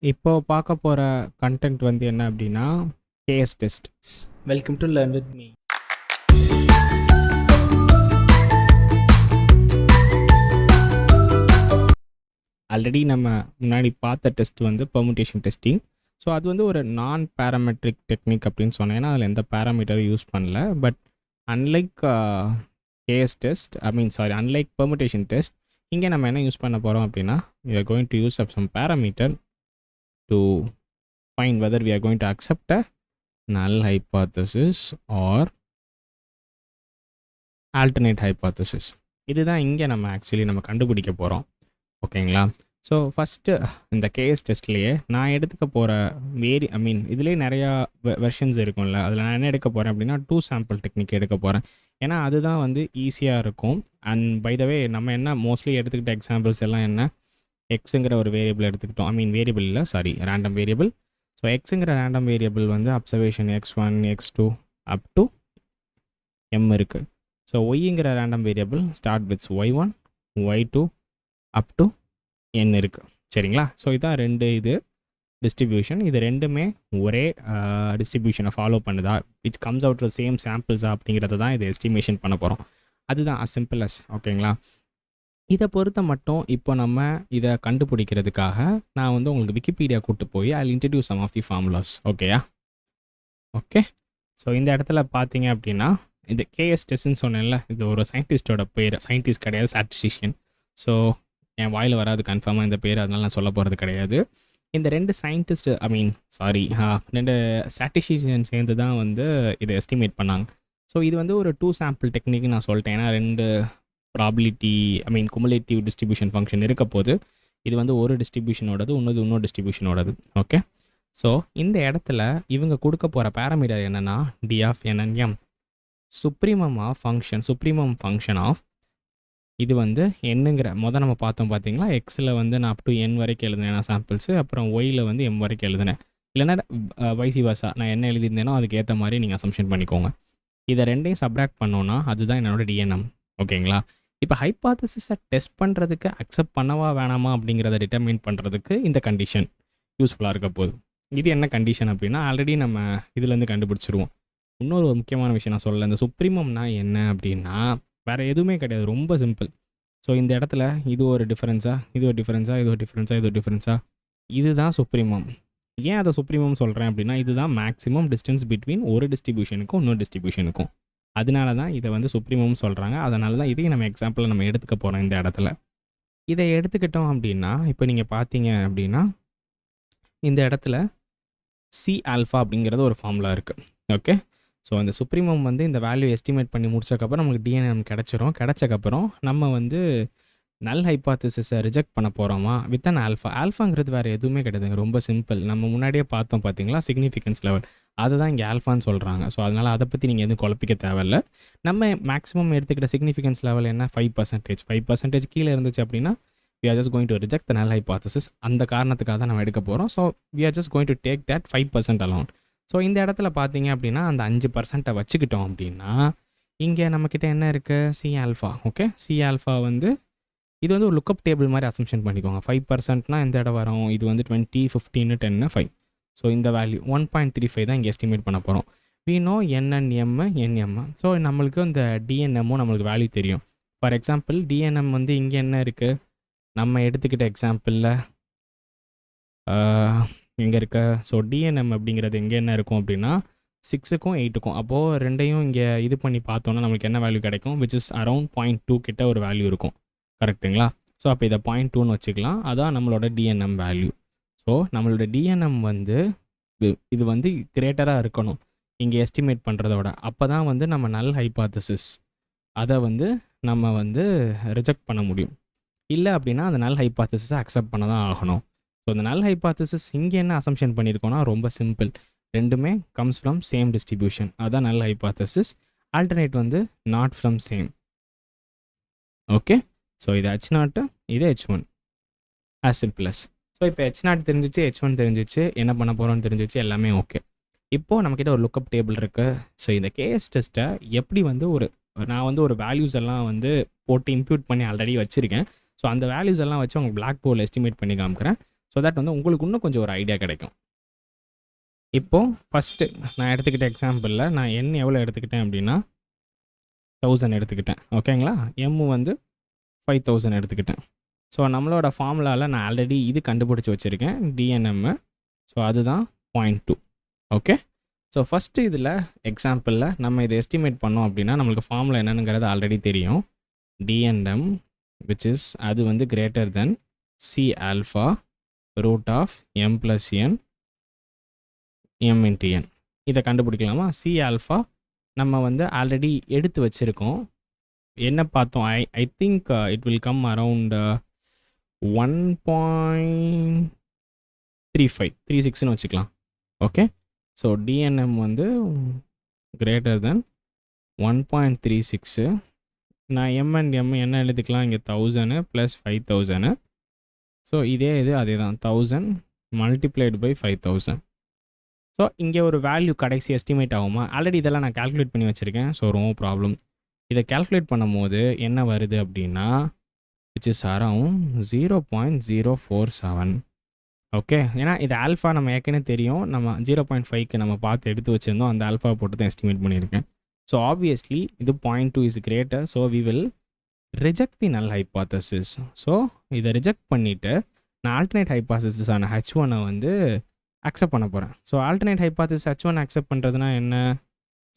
இப்போ பார்க்க போற கன்டென்ட் வந்து என்ன அப்படின்னா, case test. Welcome to learn with me. Already நம்ம முன்னாடி பார்த்த டெஸ்ட் வந்து பெர்முடேஷன் டெஸ்டிங். ஸோ அது வந்து ஒரு நான் பேராமெட்ரிக் டெக்னிக் அப்படின்னு சொன்னேன். ஏன்னா அதில் எந்த பேராமீட்டரும் யூஸ் பண்ணல. But unlike case test, unlike permutation test, இங்கே நம்ம என்ன யூஸ் பண்ண போகிறோம் அப்படின்னா, we are going to use up some parameter to find whether we are going to accept a null hypothesis or alternate hypothesis. இதுதான் இங்கே நம்ம ஆக்சுவலி நம்ம கண்டுபிடிக்க போகிறோம். ஓகேங்களா? ஸோ ஃபஸ்ட்டு இந்த கேஎஸ் டெஸ்ட்லேயே நான் எடுத்துக்க போகிற இதுலேயே நிறையா வெர்ஷன்ஸ் இருக்கும்ல, அதில் நான் என்ன எடுக்க போகிறேன் அப்படின்னா 2 சாம்பிள் டெக்னிக் எடுக்க போகிறேன். ஏன்னா அதுதான் வந்து ஈஸியாக இருக்கும். அண்ட் பை த வே நம்ம என்ன மோஸ்ட்லி எடுத்துக்கிட்ட எக்ஸாம்பிள்ஸ் எல்லாம் என்ன, எக்ஸுங்கிற ஒரு வேரியபிள் எடுத்துக்கிட்டோம். வேரியபிள் இல்லை, ரேண்டம் வேரியபிள். ஸோ எக்ஸுங்கிற ரேண்டம் வேரியபிள் வந்து observation x1 x2 up to m இருக்குது. ஸோ ஒய்ங்கிற random variable start with y1 y2 up to n இருக்குது. சரிங்களா? ஸோ இதான் ரெண்டு டிஸ்ட்ரிபியூஷன். இது ரெண்டுமே ஒரே டிஸ்ட்ரிபியூஷனை ஃபாலோ பண்ணுதா, விச் கம்ஸ் அவுட் சேம் சாம்பிள்ஸா அப்படிங்கிறத தான் இது எஸ்டிமேஷன் பண்ண போகிறோம். அதுதான் as simple as. ஓகேங்களா? இதை பொறுத்த மட்டும் இப்போ நம்ம இதை கண்டுபிடிக்கிறதுக்காக நான் வந்து உங்களுக்கு விக்கிபீடியா கூப்பிட்டு போய் I introduce some of the formulas. ஓகேயா? ஓகே. ஸோ இந்த இடத்துல பார்த்தீங்க அப்படின்னா, இந்த கேஎஸ் டெஸ்ட்னு சொன்னேன்ல, இது ஒரு சயின்டிஸ்டோட பேர். சயின்டிஸ்ட் கிடையாது, ஸ்டாட்டிஸ்டிஷியன். ஸோ என் வாயில் வராது கன்ஃபார்மாக இந்த பேர், அதனால நான் சொல்ல போகிறது கிடையாது. இந்த ரெண்டு சயின்டிஸ்ட் ரெண்டு ஸ்டாட்டிஸ்டிஷியன் சேர்ந்து தான் வந்து இதை எஸ்டிமேட் பண்ணாங்க. ஸோ இது வந்து ஒரு 2 சாம்பிள் டெக்னிக் நான் சொல்லிட்டேன். ஏன்னா ரெண்டு ப்ராபிலிட்டி குமுலேட்டிவ் டிஸ்ட்ரிபியூஷன் ஃபங்க்ஷன் இருக்க போது இது வந்து ஒரு டிஸ்ட்ரிபியூஷனோடது, இன்னொரு டிஸ்ட்ரிபியூஷனோடது. ஓகே. ஸோ இந்த இடத்துல இவங்க கொடுக்க போகிற பேராமீட்டர் என்னென்னா T of n and m, supremum function of இது வந்து என்னங்கிற நம்ம பார்த்தோம் பார்த்தீங்களா, எக்ஸில் வந்து நான் அப் டு n வரைக்கும் எழுதினேன் சாம்பிள்ஸு, அப்புறம் ஒயில் வந்து m வரைக்கும் எழுதினேன். இல்லைன்னா வைசி வர்சா, நான் என்ன எழுதியிருந்தேனோ அதுக்கு ஏற்ற மாதிரி நீங்கள் அசம்ஷன் பண்ணிக்கோங்க. இதை ரெண்டையும் சப்ராக்ட் பண்ணோன்னா அதுதான் என்னோட டிஎன்எம். ஓகேங்களா? இப்போ ஹைபாத்தசிஸை டெஸ்ட் பண்ணுறதுக்கு அக்செப்ட் பண்ணவா வேணாமா அப்படிங்கிறத டிட்டர்மைன் பண்ணுறதுக்கு இந்த கண்டிஷன் யூஸ்ஃபுல்லாக இருக்க போகுது. இது என்ன கண்டிஷன் அப்படின்னா, ஆல்ரெடி நம்ம இதுலேருந்து கண்டுபிடிச்சிருவோம். இன்னொரு முக்கியமான விஷயம் நான் சொல்லலை. இந்த சுப்ரீமம்னா என்ன அப்படின்னா வேறு எதுவுமே கிடையாது, ரொம்ப சிம்பிள். ஸோ இந்த இடத்துல இது ஒரு டிஃப்ரென்ஸா, இது ஒரு டிஃப்ரென்ஸா, இதுதான் சுப்ரீமம். ஏன் அதை சுப்ரீமம் சொல்கிறேன் அப்படின்னா, இதுதான் மேக்ஸிமம் டிஸ்டன்ஸ் பிட்வீன் ஒரு டிஸ்ட்ரிபியூஷனுக்கும் இன்னொரு டிஸ்ட்ரிபியூஷனுக்கும். அதனால தான் இதை வந்து சுப்ரீமம் சொல்கிறாங்க. அதனால தான் இதையும் நம்ம எக்ஸாம்பிளில் நம்ம எடுத்துக்க போகிறோம். இந்த இடத்துல இதை எடுத்துக்கிட்டோம் அப்படின்னா, இப்போ நீங்கள் பார்த்தீங்க அப்படின்னா இந்த இடத்துல சி ஆல்ஃபா அப்படிங்கிறது ஒரு ஃபார்முலா இருக்குது. ஓகே. ஸோ அந்த சுப்ரீமம் வந்து இந்த வேல்யூ எஸ்டிமேட் பண்ணி முடிச்சக்கப்புறம் நமக்கு டிஎன்எம் கிடைச்சக்கப்புறம் நம்ம வந்து நல் ஹைபாத்தசிஸை ரிஜெக்ட் பண்ண போகிறோமா வித் அன் ஆல்ஃபாங்கிறது வேறு எதுவுமே கிடையாதுங்க, ரொம்ப சிம்பிள். நம்ம முன்னாடியே பார்த்தோம் பார்த்தீங்களா, சிக்னிஃபிகன்ஸ் லெவல், அதை தான் இங்கே ஆல்ஃபான்னு சொல்கிறாங்க. ஸோ அதனால் அதை பற்றி நீங்கள் எதுவும் குழப்பிக்க தேவையில்ல. நம்ம மேக்ஸிமம் எடுத்துக்கிட்ட சிக்னிஃபிகன்ஸ் லெவல் என்ன, 5% கீழே இருந்துச்சு அப்படின்னா we are just going to reject the null hypothesis. அந்த காரணத்துக்காக தான் நம்ம எடுக்க போகிறோம். So we are just going to take that 5% alone. So இந்த இடத்துல பார்த்தீங்க அப்படின்னா அந்த 5% வச்சுக்கிட்டோம் அப்படின்னா இங்கே நம்மக்கிட்ட என்ன இருக்குது, C alpha. Okay. C alpha வந்து இது வந்து ஒரு லுக்கப் டேபிள் மாதிரி அசம்ஷன் பண்ணிக்கோங்க. 5%னா எந்த இடம் வரும், இது வந்து 20, 15, 10, 5. ஸோ இந்த வேல்யூ 1.35 தான் இங்கே எஸ்டிமேட் பண்ண போகிறோம். we know n and m, nm. So நம்மளுக்கு இந்த டிஎன்எம்மும் நம்மளுக்கு வேல்யூ தெரியும். ஃபார் எக்ஸாம்பிள் டிஎன்எம் வந்து இங்கே என்ன இருக்குது, நம்ம எடுத்துக்கிட்ட எக்ஸாம்பிளில் இங்கே இருக்க. ஸோ டிஎன்எம் அப்படிங்கிறது எங்கே என்ன இருக்கும் அப்படின்னா 6க்கும் 8க்கும். அப்போது ரெண்டையும் இங்கே இது பண்ணி பார்த்தோன்னா நம்மளுக்கு என்ன வேல்யூ கிடைக்கும், விச் இஸ் அரௌண்ட் 0.2 கிட்ட ஒரு வேல்யூ இருக்கும். கரெக்டுங்களா? ஸோ அப்போ இதை 0.2ன்னு வச்சுக்கலாம். அதான் நம்மளோட டிஎன்எம் வேல்யூ. ஸோ நம்மளோட டிஎன்எம் வந்து இது வந்து கிரேட்டராக இருக்கணும் இங்கே எஸ்டிமேட் பண்ணுறதோட. அப்போ தான் வந்து நம்ம நல் ஹைபாத்தசிஸ் அதை வந்து நம்ம வந்து ரிஜெக்ட் பண்ண முடியும். இல்லை அப்படின்னா அந்த நல் ஹைபாத்தசிஸை அக்செப்ட் பண்ண தான் ஆகணும். ஸோ இந்த நல் ஹைபாத்தசிஸ் இங்கே என்ன அசம்ஷன் பண்ணியிருக்கோன்னா ரொம்ப சிம்பிள், ரெண்டுமே கம்ஸ் ஃப்ரம் சேம் டிஸ்ட்ரிபியூஷன். அதுதான் நல் ஹைபாத்தசிஸ். ஆல்டர்னேட் வந்து not from same. Okay. So இது H0, இது H1, as simple as. So இப்போ H0 தெரிஞ்சிச்சு, H1 தெரிஞ்சிச்சு, என்ன பண்ண போகிறோம்னு தெரிஞ்சிச்சு, எல்லாமே ஓகே. இப்போது நம்மக்கிட்ட ஒரு லுக்கப் டேபிள் இருக்குது. ஸோ இந்த கேஎஸ் டெஸ்ட்டை எப்படி வந்து நான் வந்து ஒரு வேல்யூஸ் எல்லாம் வந்து போட்டு இம்ப்யூட் பண்ணி ஆல்ரெடி வச்சுருக்கேன். ஸோ அந்த வேல்யூஸ் எல்லாம் வச்சு உங்களுக்கு பிளாக் போர்டில் எஸ்டிமேட் பண்ணி காமிக்கிறேன். ஸோ தட் வந்து உங்களுக்கு இன்னும் கொஞ்சம் ஒரு ஐடியா கிடைக்கும். இப்போது ஃபஸ்ட்டு நான் எடுத்துக்கிட்ட எக்ஸாம்பிளில் நான் n எவ்வளோ எடுத்துக்கிட்டேன் அப்படின்னா 1000 எடுத்துக்கிட்டேன். ஓகேங்களா? m வந்து 5000 எடுத்துக்கிட்டேன். ஸோ நம்மளோட ஃபார்முலாவில் நான் ஆல்ரெடி இது கண்டுபிடிச்சி வச்சுருக்கேன், DNM. ஸோ அதுதான் 0.2. ஓகே. ஸோ ஃபஸ்ட்டு இதில் எக்ஸாம்பிளில் நம்ம இதை எஸ்டிமேட் பண்ணோம் அப்படின்னா நம்மளுக்கு ஃபார்முலா என்னங்கிறது ஆல்ரெடி தெரியும். DNM which is அது வந்து greater then C alpha root of m plus n m into n. இதை கண்டுபிடிக்கலாமா? C alpha நம்ம வந்து ஆல்ரெடி எடுத்து வச்சுருக்கோம். என்ன பார்த்தோம்? I think it will come around 1.36ன்னு வச்சுக்கலாம். ஓகே. ஸோ DNM வந்து கிரேட்டர் தென் 1.36. நான் m and m என்ன எழுதிக்கலாம்? இங்கே 1000 + 5000. ஸோ இதே அதே தான் 1000 multiplied by 5000. ஸோ இங்கே ஒரு வேல்யூ கடைசி எஸ்டிமேட் ஆகுமா? ஆல்ரெடி இதெல்லாம் நான் கால்குலேட் பண்ணி வச்சுருக்கேன். So no problem. இதை கால்குலேட் பண்ணும்போது என்ன வருது அப்படின்னா which is around 0.047. ஓகே. ஏன்னா இது ஆல்ஃபா நம்ம ஏற்கனவே தெரியும். நம்ம 0.5க்கு நம்ம பார்த்து எடுத்து வச்சுருந்தோம். அந்த ஆல்ஃபா போட்டு தான் எஸ்டிமேட் பண்ணியிருக்கேன். ஸோ ஆப்வியஸ்லி இது 0.2 is greater. So we will reject the null hypothesis. So இதை ரிஜெக்ட் பண்ணிவிட்டு நான் ஆல்டர்னேட் ஹைபாத்தசிஸான H1 வந்து அக்செப்ட் பண்ண போகிறேன். So alternate hypothesis H1 accept பண்ணுறதுனா என்ன?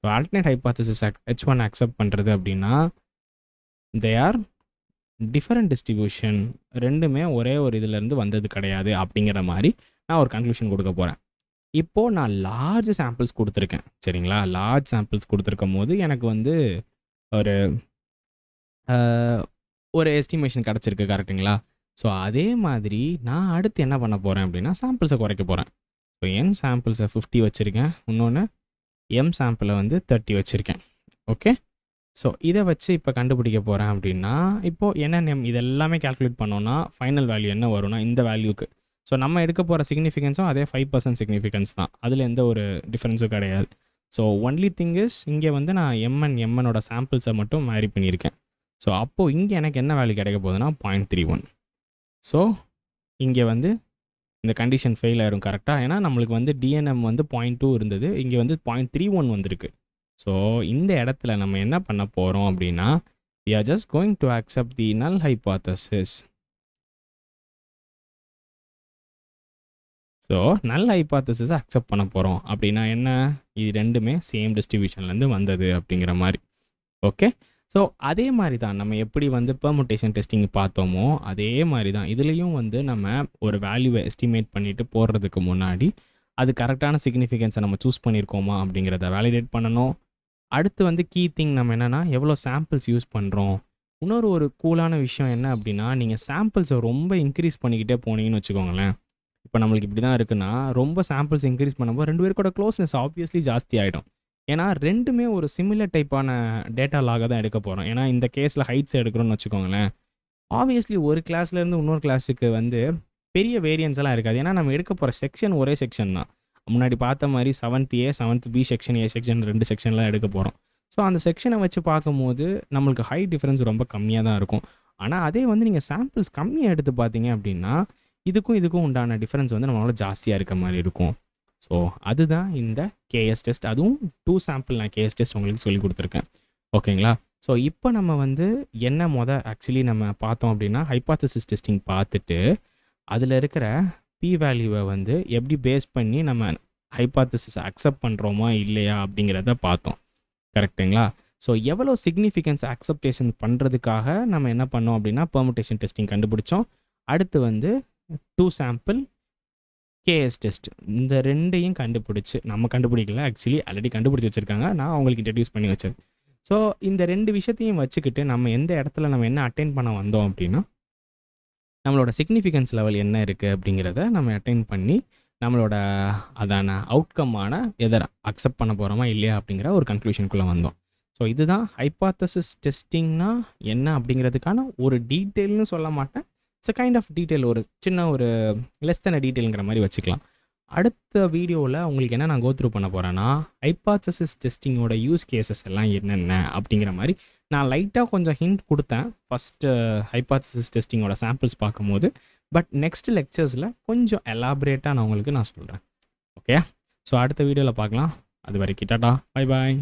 So alternate hypothesis H1 accept பண்ணுறது அப்படின்னா தே ஆர் டிஃபரெண்ட் டிஸ்ட்ரிபியூஷன், ரெண்டுமே ஒரே ஒரு இதிலேருந்து வந்தது கிடையாது அப்படிங்கிற மாதிரி நான் ஒரு கன்க்ளூஷன் கொடுக்க போகிறேன். இப்போது நான் லார்ஜ் சாம்பிள்ஸ் கொடுத்துருக்கேன். சரிங்களா? லார்ஜ் சாம்பிள்ஸ் கொடுத்துருக்கும் போது எனக்கு வந்து ஒரு எஸ்டிமேஷன் கிடச்சிருக்கு. கரெக்டுங்களா? ஸோ அதே மாதிரி நான் அடுத்து என்ன பண்ண போகிறேன் அப்படின்னா சாம்பிள்ஸை குறைக்க போகிறேன். ஸோ n சாம்பிள்ஸை 50 வச்சுருக்கேன். இன்னொன்று m சாம்பிளை வந்து 30 வச்சுருக்கேன். ஓகே. ஸோ இதை வச்சு இப்போ கண்டுபிடிக்க போகிறேன் அப்படின்னா இப்போது NNM இதெல்லாமே கால்குலேட் பண்ணோன்னா ஃபைனல் வேல்யூ என்ன வரும்னா இந்த வேல்யூக்கு. ஸோ நம்ம எடுக்க போகிற சிக்னிஃபிகன்ஸும் அதே 5% சிக்னிஃபிகன்ஸ் தான். அதில் எந்த ஒரு டிஃப்ரென்ஸும் கிடையாது. ஸோ ஒன்லி திங் இஸ் இங்கே வந்து நான் MNோட சாம்பிள்ஸை மட்டும் மேரி பண்ணியிருக்கேன். ஸோ அப்போது இங்கே எனக்கு என்ன வேல்யூ கிடைக்க போகுதுன்னா 0.31. ஸோ இங்கே வந்து இந்த கண்டிஷன் ஃபெயில் ஆயிரும். கரெக்டாக? ஏன்னா நம்மளுக்கு வந்து DNM வந்து 0.2 இருந்தது, இங்கே வந்து 0.31 வந்திருக்கு. ஸோ இந்த இடத்துல நம்ம என்ன பண்ண போகிறோம் அப்படின்னா we are just going to accept the null hypothesis. So null ஹைபாத்தசிஸை அக்செப்ட் பண்ண போகிறோம் அப்படின்னா என்ன? இது ரெண்டுமே சேம் டிஸ்ட்ரிபியூஷன்லேருந்து வந்தது அப்படிங்கிற மாதிரி. ஓகே. ஸோ அதே மாதிரி தான் நம்ம எப்படி வந்து பெர்முட்டேஷன் டெஸ்டிங் பார்த்தோமோ அதே மாதிரி தான் இதுலேயும் வந்து நம்ம ஒரு வேல்யூவை எஸ்டிமேட் பண்ணிவிட்டு போடுறதுக்கு முன்னாடி அது கரெக்டான சிக்னிஃபிகன்ஸை நம்ம சூஸ் பண்ணியிருக்கோமா அப்படிங்கிறத வேலிடேட் பண்ணணும். அடுத்து வந்து கீ திங் நம்ம என்னென்னா எவ்வளோ சாம்பிள்ஸ் யூஸ் பண்ணுறோம். இன்னொரு ஒரு கூலான விஷயம் என்ன அப்படின்னா நீங்கள் சாம்பிள்ஸை ரொம்ப இன்க்ரீஸ் பண்ணிக்கிட்டே போனீங்கன்னு வச்சுக்கோங்களேன். இப்போ நம்மளுக்கு இப்படி தான் இருக்குன்னா ரொம்ப சாம்பிள்ஸ் இன்க்ரீஸ் பண்ணும்போது ரெண்டு பேருக்கோட க்ளோஸ்னஸ் ஆப்வியஸ்லி ஜாஸ்தி ஆகிடும். ஏன்னா ரெண்டுமே ஒரு சிமிலர் டைப்பான டேட்டா லாக தான் எடுக்க போகிறோம். ஏன்னா இந்த கேஸில் ஹைட்ஸ் எடுக்கிறோன்னு வச்சுக்கோங்களேன். ஆப்வியஸ்லி ஒரு கிளாஸ்லேருந்து இன்னொரு கிளாஸுக்கு வந்து பெரிய வேரியன்ஸ் எல்லாம் இருக்காது. ஏன்னா நம்ம எடுக்க போகிற செக்ஷன் ஒரே செக்ஷன் தான். முன்னாடி பார்த்த மாதிரி 7th A 7th B section A section 2 செக்ஷன்லாம் எடுக்க போகிறோம். ஸோ அந்த செக்ஷனை வச்சு பார்க்கும்போது நம்மளுக்கு ஹை டிஃப்ரென்ஸ் ரொம்ப கம்மியாக தான் இருக்கும். ஆனால் அதே வந்து நீங்கள் சாம்பிள்ஸ் கம்மியாக எடுத்து பார்த்தீங்க அப்படின்னா இதுக்கும் உண்டான டிஃப்ரென்ஸ் வந்து நம்மளால ஜாஸ்தியாக இருக்க மாதிரி இருக்கும். ஸோ அதுதான் இந்த கேஎஸ் டெஸ்ட். அதுவும் 2 சாம்பிள் நான் கேஎஸ் டெஸ்ட் உங்களுக்கு சொல்லி கொடுத்துருக்கேன். ஓகேங்களா? ஸோ இப்போ நம்ம வந்து என்ன ஆக்சுவலி நம்ம பார்த்தோம் அப்படின்னா ஹைபாத்தசிஸ் டெஸ்டிங் பார்த்துட்டு அதில் இருக்கிற பி வேல்யூவை வந்து எப்படி பேஸ் பண்ணி நம்ம ஹைபாத்தசிஸ் அக்செப்ட் பண்ணுறோமா இல்லையா அப்படிங்கிறத பார்த்தோம். கரெக்டுங்களா? ஸோ எவ்வளோ சிக்னிஃபிகன்ஸ் அக்செப்டேஷன் பண்ணுறதுக்காக நம்ம என்ன பண்ணோம் அப்படின்னா பெர்முட்டேஷன் டெஸ்டிங் கண்டுபிடிச்சோம். அடுத்து வந்து 2 சாம்பிள் கேஎஸ் டெஸ்ட் இந்த ரெண்டையும் கண்டுபிடிச்சி நம்ம கண்டுபிடிக்கல, ஆக்சுவலி ஆல்ரெடி கண்டுபிடிச்சி வச்சுருக்காங்க, நான் அவங்களுக்கு இன்ட்ரடியூஸ் பண்ணி வச்சேன். ஸோ இந்த 2 விஷயத்தையும் வச்சுக்கிட்டு நம்ம எந்த இடத்துல நம்ம என்ன அட்டைன் பண்ண வந்தோம் அப்படின்னா நம்மளோட சிக்னிஃபிகன்ஸ் லெவல் என்ன இருக்குது அப்படிங்கிறத நம்ம அட்டைன் பண்ணி நம்மளோட அதான அவுட்கம்மான எதை அக்செப்ட் பண்ண போகிறோமா இல்லையா அப்படிங்கிற ஒரு கன்க்ளூஷனுக்குள்ளே வந்தோம். ஸோ இதுதான் ஹைபாத்தசிஸ் டெஸ்டிங்னா என்ன அப்படிங்கிறதுக்கான ஒரு டீட்டெயில்னு சொல்ல மாட்டேன், it's a kind of detail, ஒரு சின்ன ஒரு லெஸ் தென் டீட்டெயிலுங்கிற மாதிரி வச்சுக்கலாம். அடுத்த வீடியோவில் உங்களுக்கு என்ன நான் கோத்ரூ பண்ண போகிறேன்னா ஹைபாத்தசிஸ் டெஸ்டிங்கோட யூஸ் கேசஸ் எல்லாம் என்னென்ன அப்படிங்கிற மாதிரி நான் லைட்டாக கொஞ்சம் ஹிண்ட் கொடுத்தேன் ஃபஸ்ட்டு ஹைபாத்தசிஸ் டெஸ்டிங்கோட சாம்பிள்ஸ் பார்க்கும்போது. பட் நெக்ஸ்ட் லெக்சர்ஸில் கொஞ்சம் எலாபரேட்டாக நான் உங்களுக்கு நான் சொல்கிறேன். ஓகே, ஸோ அடுத்த வீடியோவில் பார்க்கலாம். அது வரைக்கும் டாடா, பை பாய்.